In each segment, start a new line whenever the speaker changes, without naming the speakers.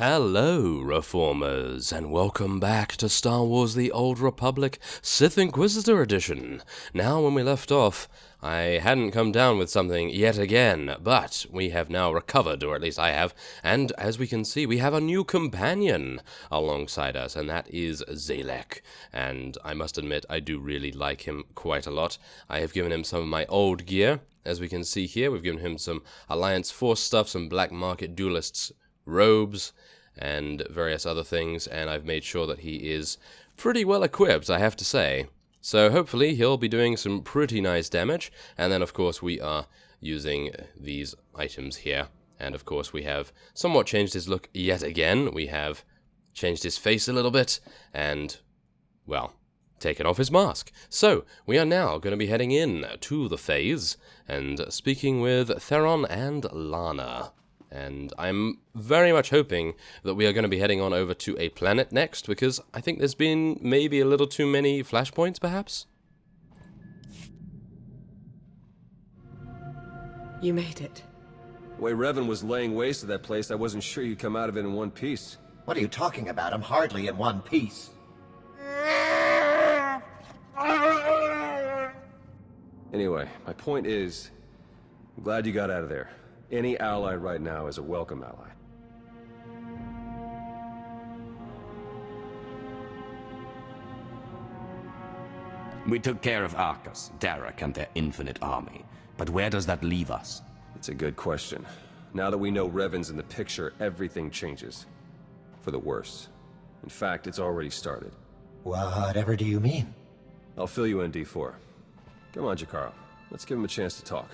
Hello, Reformers, and welcome back to Star Wars The Old Republic Sith Inquisitor Edition. Now, when we left off, I hadn't come down with something yet again, but we have now recovered, or at least I have, and as we can see, we have a new companion alongside us, and that is Zalek. And I must admit, I do really like him quite a lot. I have given him some of my old gear. As we can see here, we've given him some Alliance Force stuff, some Black Market Duelists robes, and various other things, and I've made sure that he is pretty well equipped, I have to say. So hopefully he'll be doing some pretty nice damage, and then of course we are using these items here. And of course we have somewhat changed his look yet again. We have changed his face a little bit, and, well, taken off his mask. So, we are now going to be heading in to the phase, and speaking with Theron and Lana. And I'm very much hoping that we are going to be heading on over to a planet next, because I think there's been maybe a little too many flashpoints, perhaps?
You made it.
The way Revan was laying waste to that place, I wasn't sure you'd come out of it in one piece.
What are you talking about? I'm hardly in one piece.
Anyway, my point is, I'm glad you got out of there. Any ally right now is a welcome ally.
We took care of Arcus, Derek, and their infinite army. But where does that leave us?
It's a good question. Now that we know Revan's in the picture, everything changes. For the worse. In fact, it's already started.
Whatever do you mean?
I'll fill you in, D4. Come on, Jakaro. Let's give him a chance to talk.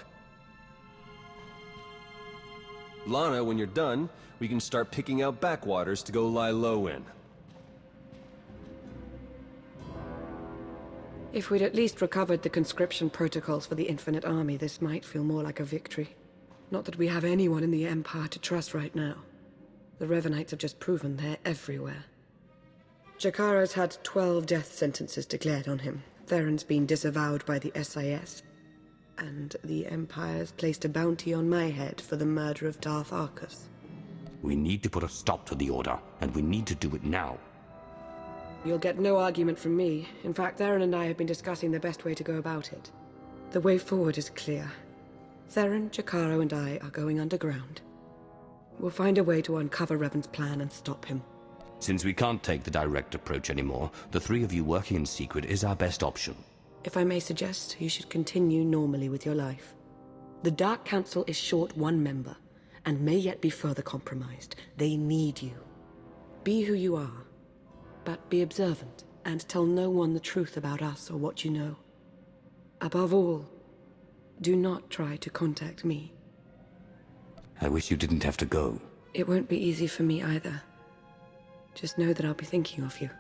Lana, when you're done, we can start picking out backwaters to go lie low in.
If we'd at least recovered the conscription protocols for the Infinite Army, this might feel more like a victory. Not that we have anyone in the Empire to trust right now. The Revanites have just proven they're everywhere. Jakaro's had 12 death sentences declared on him. Theron's been disavowed by the SIS. And the Empire's placed a bounty on my head for the murder of Darth Arcus.
We need to put a stop to the Order, and we need to do it now.
You'll get no argument from me. In fact, Theron and I have been discussing the best way to go about it. The way forward is clear. Theron, Jakaro, and I are going underground. We'll find a way to uncover Revan's plan and stop him.
Since we can't take the direct approach anymore, the three of you working in secret is our best option.
If I may suggest, you should continue normally with your life. The Dark Council is short one member, and may yet be further compromised. They need you. Be who you are, but be observant, and tell no one the truth about us or what you know. Above all, do not try to contact me.
I wish you didn't have to go.
It won't be easy for me either. Just know that I'll be thinking of you.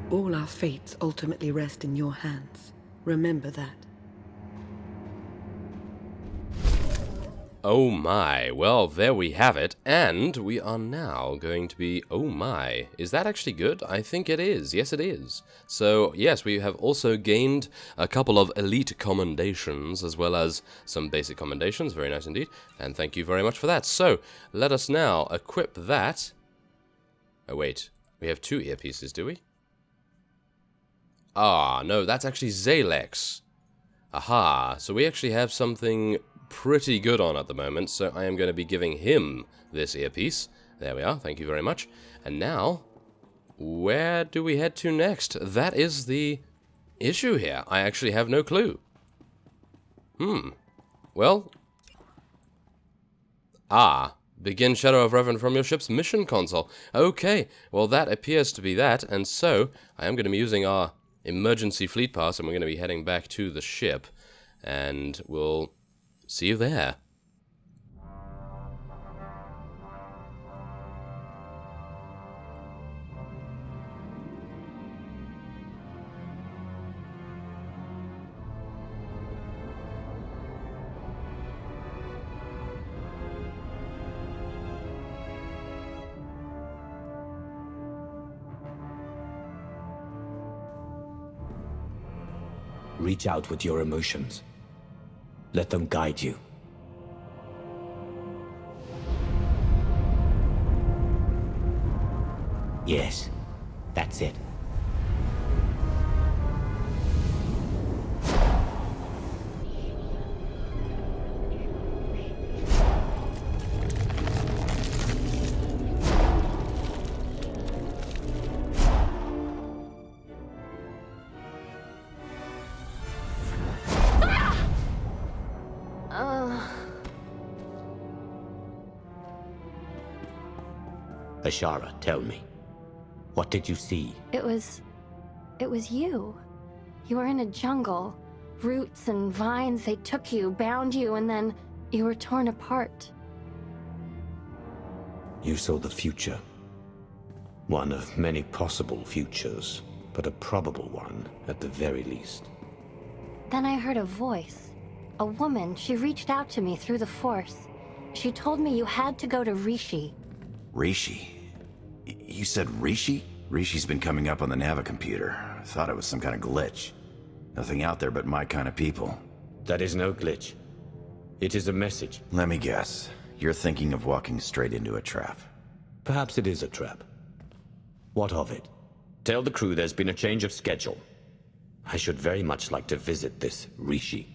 All our fates ultimately rest in your hands. Remember that.
Oh my, well there we have it, and we are now going to be, oh my, is that actually good? I think it is, yes it is. So yes, we have also gained a couple of elite commendations, as well as some basic commendations, very nice indeed, and thank you very much for that. So, let us now equip that. Oh wait, we have two earpieces, do we? Ah, no, that's actually Zalek's. Aha, so we actually have something pretty good on at the moment, so I am going to be giving him this earpiece. There we are, thank you very much. And now, where do we head to next? That is the issue here. I actually have no clue. Well. Begin Shadow of Revan from your ship's mission console. Okay, well that appears to be that, and so I am going to be using our emergency fleet pass, and we're going to be heading back to the ship, and we'll see you there.
Reach out with your emotions. Let them guide you. Yes, that's it. Ashara, tell me. What did you see?
It was you. You were in a jungle. Roots and vines, they took you, bound you, and then you were torn apart.
You saw the future. One of many possible futures, but a probable one at the very least.
Then I heard a voice. A woman, she reached out to me through the Force. She told me you had to go to Rishi.
Rishi? You said Rishi? Rishi's been coming up on the Navicomputer. I thought it was some kind of glitch. Nothing out there but my kind of people.
That is no glitch. It is a message.
Let me guess. You're thinking of walking straight into a trap.
Perhaps it is a trap. What of it? Tell the crew there's been a change of schedule. I should very much like to visit this Rishi.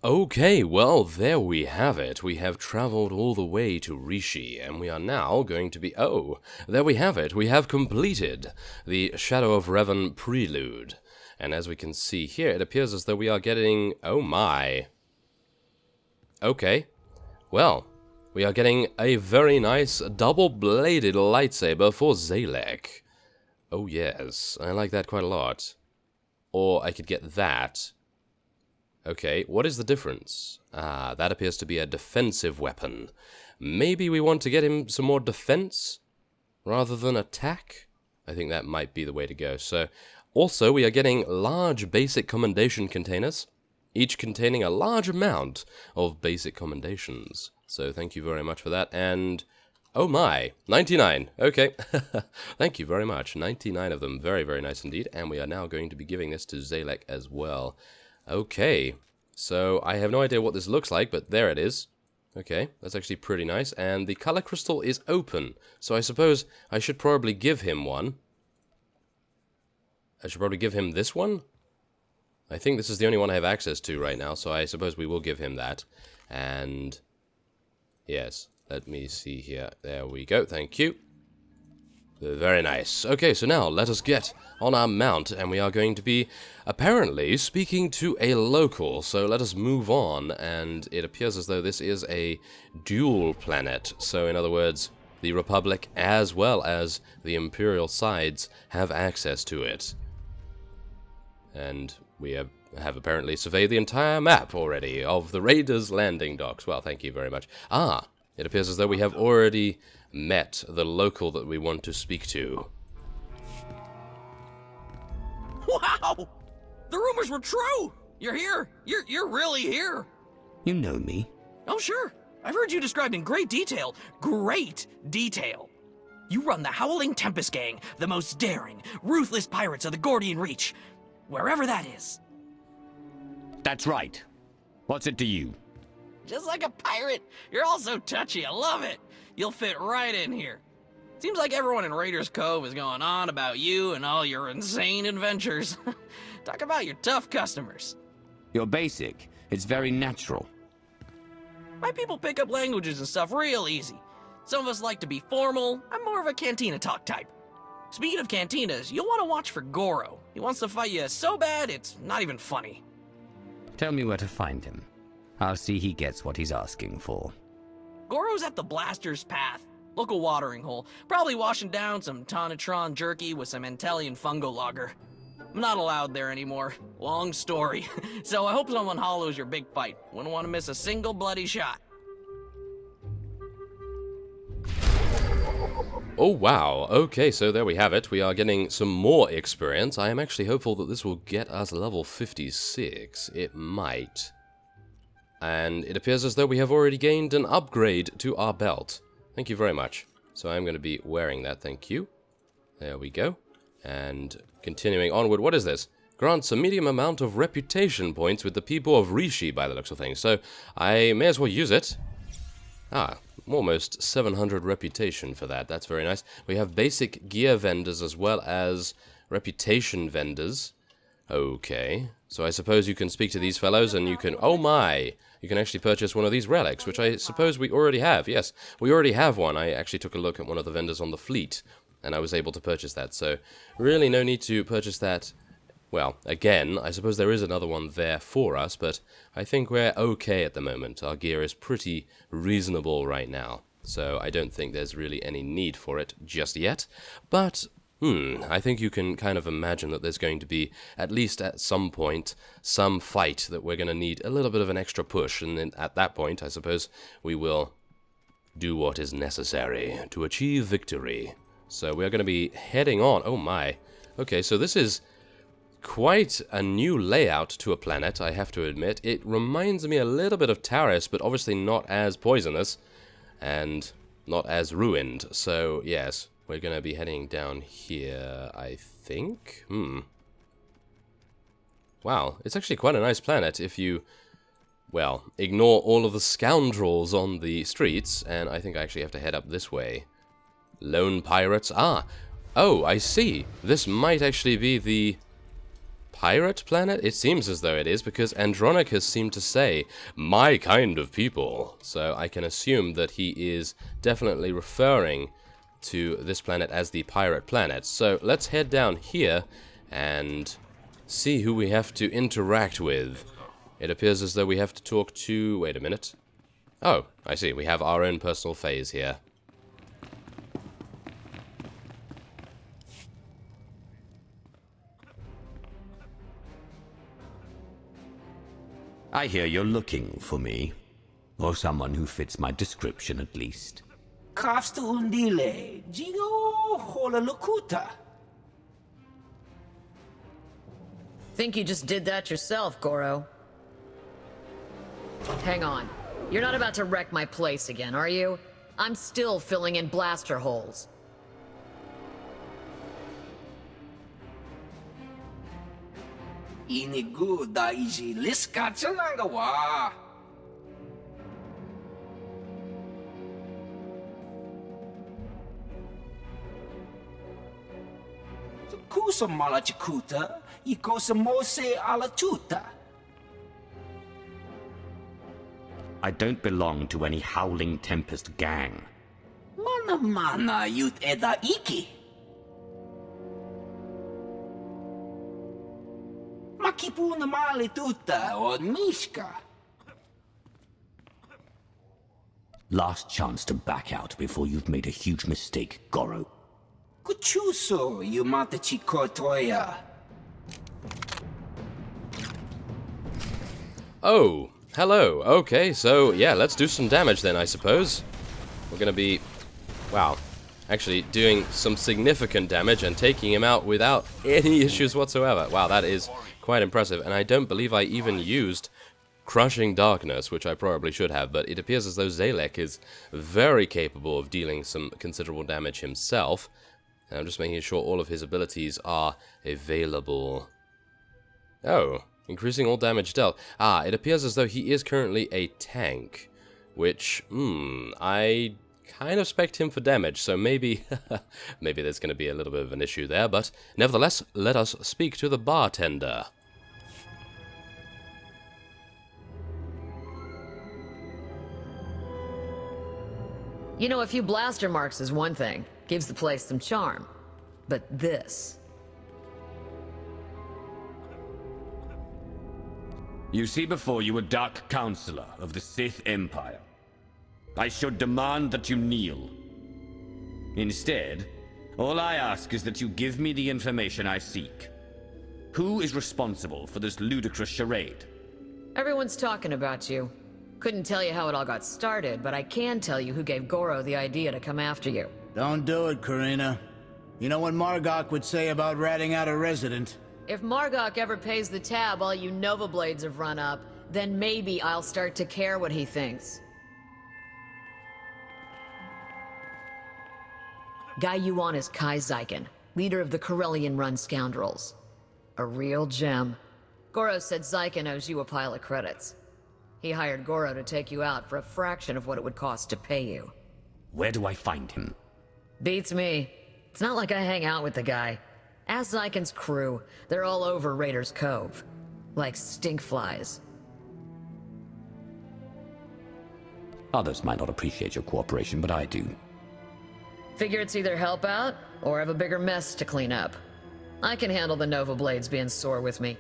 Okay, well, there we have it. We have traveled all the way to Rishi, and we are now going to be... Oh, there we have it. We have completed the Shadow of Revan prelude. And as we can see here, it appears as though we are getting... Oh my. Okay. Well, we are getting a very nice double-bladed lightsaber for Zalek. Oh yes, I like that quite a lot. Or I could get that. Okay, what is the difference? Ah, that appears to be a defensive weapon. Maybe we want to get him some more defense rather than attack? I think that might be the way to go. So, also we are getting large basic commendation containers, each containing a large amount of basic commendations. So thank you very much for that, and... Oh my, 99, okay. Thank you very much, 99 of them, very, very nice indeed, and we are now going to be giving this to Zalek as well. Okay, so I have no idea what this looks like, but there it is. Okay, that's actually pretty nice, and the color crystal is open, so I suppose I should probably give him one. I should probably give him this one? I think this is the only one I have access to right now, so I suppose we will give him that. And yes, let me see here. There we go, thank you. Very nice. Okay, so now let us get on our mount, and we are going to be apparently speaking to a local. So let us move on, and it appears as though this is a dual planet. So in other words, the Republic as well as the Imperial sides have access to it. And we have apparently surveyed the entire map already of the Raiders' landing docks. Well, thank you very much. Ah, it appears as though we have already met the local that we want to speak to.
Wow! The rumors were true! You're here! You're really here!
You know me?
Oh, sure. I've heard you described in great detail. Great detail. You run the Howling Tempest Gang, the most daring, ruthless pirates of the Gordian Reach. Wherever that is.
That's right. What's it to you?
Just like a pirate. You're all so touchy. I love it. You'll fit right in here. Seems like everyone in Raiders Cove is going on about you and all your insane adventures. Talk about your tough customers.
You're basic. It's very natural.
My people pick up languages and stuff real easy. Some of us like to be formal. I'm more of a cantina talk type. Speaking of cantinas, you'll want to watch for Goro. He wants to fight you so bad, it's not even funny.
Tell me where to find him. I'll see he gets what he's asking for.
Goro's at the Blaster's Path, local watering hole. Probably washing down some Tonatron jerky with some Antellian fungo lager. I'm not allowed there anymore. Long story. So I hope someone hollows your big fight. Wouldn't want to miss a single bloody shot.
Oh wow, okay, so there we have it. We are getting some more experience. I am actually hopeful that this will get us level 56. It might. And it appears as though we have already gained an upgrade to our belt. Thank you very much. So I'm going to be wearing that, thank you. There we go. And continuing onward, what is this? Grants a medium amount of reputation points with the people of Rishi by the looks of things. So I may as well use it. Ah, almost 700 reputation for that. That's very nice. We have basic gear vendors as well as reputation vendors. Okay. So I suppose you can speak to these fellows and you can... Oh my! You can actually purchase one of these relics, which I suppose we already have. Yes, we already have one. I actually took a look at one of the vendors on the fleet, and I was able to purchase that. So really no need to purchase that. Well, again, I suppose there is another one there for us, but I think we're okay at the moment. Our gear is pretty reasonable right now, so I don't think there's really any need for it just yet. But, I think you can kind of imagine that there's going to be, at least at some point, some fight that we're going to need a little bit of an extra push, and then at that point, I suppose, we will do what is necessary to achieve victory. So we're going to be heading on. Oh my. Okay, so this is quite a new layout to a planet, I have to admit. It reminds me a little bit of Taris, but obviously not as poisonous and not as ruined. So, yes, we're going to be heading down here, I think. Wow, it's actually quite a nice planet if you, well, ignore all of the scoundrels on the streets, and I think I actually have to head up this way. Lone pirates. Ah, oh, I see. This might actually be the pirate planet? It seems as though it is, because Andronicus seemed to say, my kind of people. So I can assume that he is definitely referring to this planet as the pirate planet. So let's head down here and see who we have to interact with. It appears as though we have to talk to... Wait a minute. Oh, I see. We have our own personal phase here.
I hear you're looking for me. Or someone who fits my description, at least.
Kafsta undile, Jigo hola lokuta.
Think you just did that yourself, Goro. Hang on. You're not about to wreck my place again, are you? I'm still filling in blaster holes.
Inigu daiji liskatsa nagawa. Kusa malachukuta, ikosa mose ala chuta.
I don't belong to any Howling Tempest gang.
Mana yut eda iki. Makipuna mali tuta o mishka.
Last chance to back out before you've made a huge mistake, Goro.
Kuchuso yumata chikotoya.
Oh, hello. Okay, so yeah, let's do some damage then, I suppose. We're gonna be, wow, actually doing some significant damage and taking him out without any issues whatsoever. Wow, that is quite impressive, and I don't believe I even used Crushing Darkness, which I probably should have, but it appears as though Zalek is very capable of dealing some considerable damage himself. And I'm just making sure all of his abilities are available. Oh, increasing all damage dealt. Ah, it appears as though he is currently a tank, which, I kind of spec'd him for damage, so maybe, maybe there's going to be a little bit of an issue there, but nevertheless, let us speak to the bartender.
You know, a few blaster marks is one thing. Gives the place some charm. But this...
You see before you a Dark Counselor of the Sith Empire. I should demand that you kneel. Instead, all I ask is that you give me the information I seek. Who is responsible for this ludicrous charade?
Everyone's talking about you. Couldn't tell you how it all got started, but I can tell you who gave Goro the idea to come after you.
Don't do it, Karina. You know what Margok would say about ratting out a resident.
If Margok ever pays the tab all you Nova Blades have run up, then maybe I'll start to care what he thinks. Guy you want is Kai Zykan, leader of the Corellian-run scoundrels. A real gem. Goro said Zykan owes you a pile of credits. He hired Goro to take you out for a fraction of what it would cost to pay you.
Where do I find him?
Beats me. It's not like I hang out with the guy. Ask Zykan's crew. They're all over Raiders Cove. Like stinkflies.
Others might not appreciate your cooperation, but I do.
Figure it's either help out, or have a bigger mess to clean up. I can handle the Nova Blades being sore with me.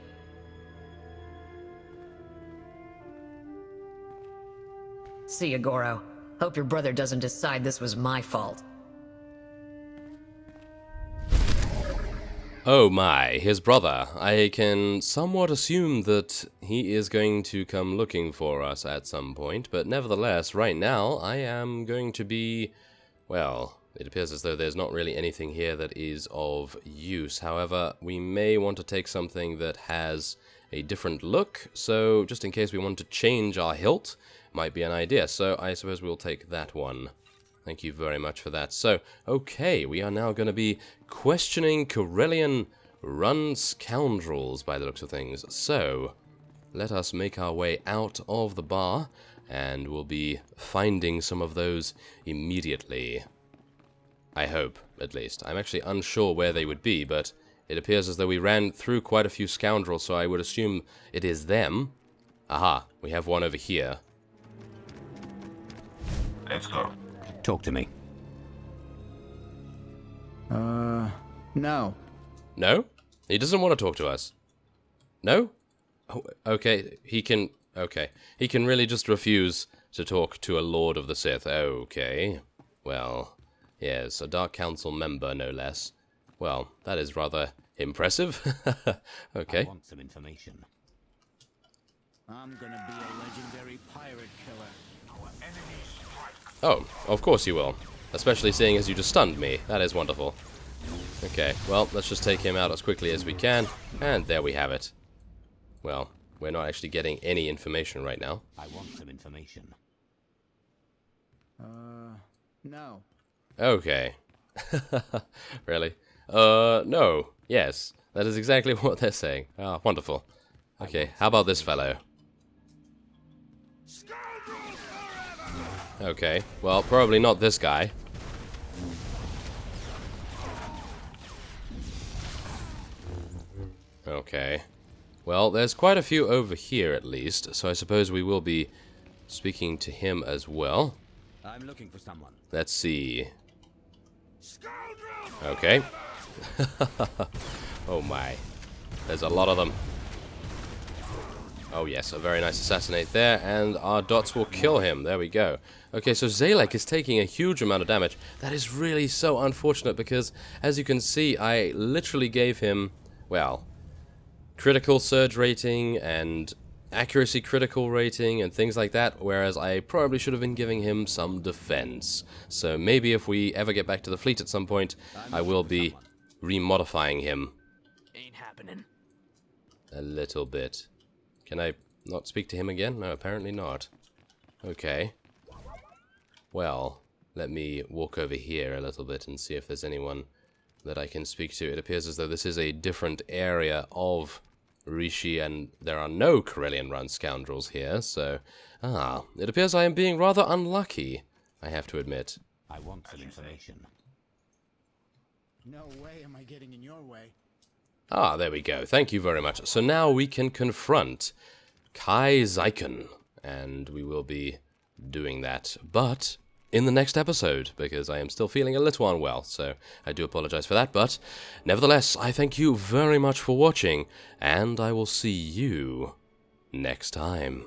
See ya, Goro. Hope your brother doesn't decide this was my fault.
Oh my, his brother. I can somewhat assume that he is going to come looking for us at some point, but nevertheless, right now, I am going to be, well, it appears as though there's not really anything here that is of use. However, we may want to take something that has a different look, so just in case we want to change our hilt, might be an idea. So I suppose we'll take that one. Thank you very much for that. So, okay, we are now going to be questioning Corellian-run scoundrels by the looks of things. So, let us make our way out of the bar, and we'll be finding some of those immediately. I hope, at least. I'm actually unsure where they would be, but it appears as though we ran through quite a few scoundrels, so I would assume it is them. Aha, we have one over here.
Let's go.
Talk to me.
No.
No? He doesn't want to talk to us. No? Oh, okay, he can... Okay. He can really just refuse to talk to a Lord of the Sith. Okay. Well, yes, a Dark Council member, no less. Well, that is rather impressive. Okay.
I want some information.
I'm gonna be a legendary pirate killer.
Oh, of course you will. Especially seeing as you just stunned me. That is wonderful. Okay, well, let's just take him out as quickly as we can. And there we have it. Well, we're not actually getting any information right now.
I want some information.
No.
Okay. Really? No. Yes. That is exactly what they're saying. Ah, wonderful. Okay, how about this fellow? Okay, well, probably not this guy. Okay. Well, there's quite a few over here at least, so I suppose we will be speaking to him as well.
I'm looking for someone.
Let's see. Okay. Oh my. There's a lot of them. Oh yes, a very nice assassinate there, and our dots will kill him. There we go. Okay, so Zalek is taking a huge amount of damage. That is really so unfortunate because, as you can see, I literally gave him, well, critical surge rating and accuracy critical rating and things like that, whereas I probably should have been giving him some defense. So maybe if we ever get back to the fleet at some point, I will be remodifying him.
Ain't happening.
A little bit. Can I not speak to him again? No, apparently not. Okay. Well, let me walk over here a little bit and see if there's anyone that I can speak to. It appears as though this is a different area of Rishi, and there are no Corellian-run scoundrels here, so... Ah, it appears I am being rather unlucky, I have to admit.
I want some information.
No way am I getting in your way.
Ah, there we go. Thank you very much. So now we can confront Kai Zyken, and we will be doing that, but in the next episode, because I am still feeling a little unwell, so I do apologize for that, but nevertheless, I thank you very much for watching, and I will see you next time.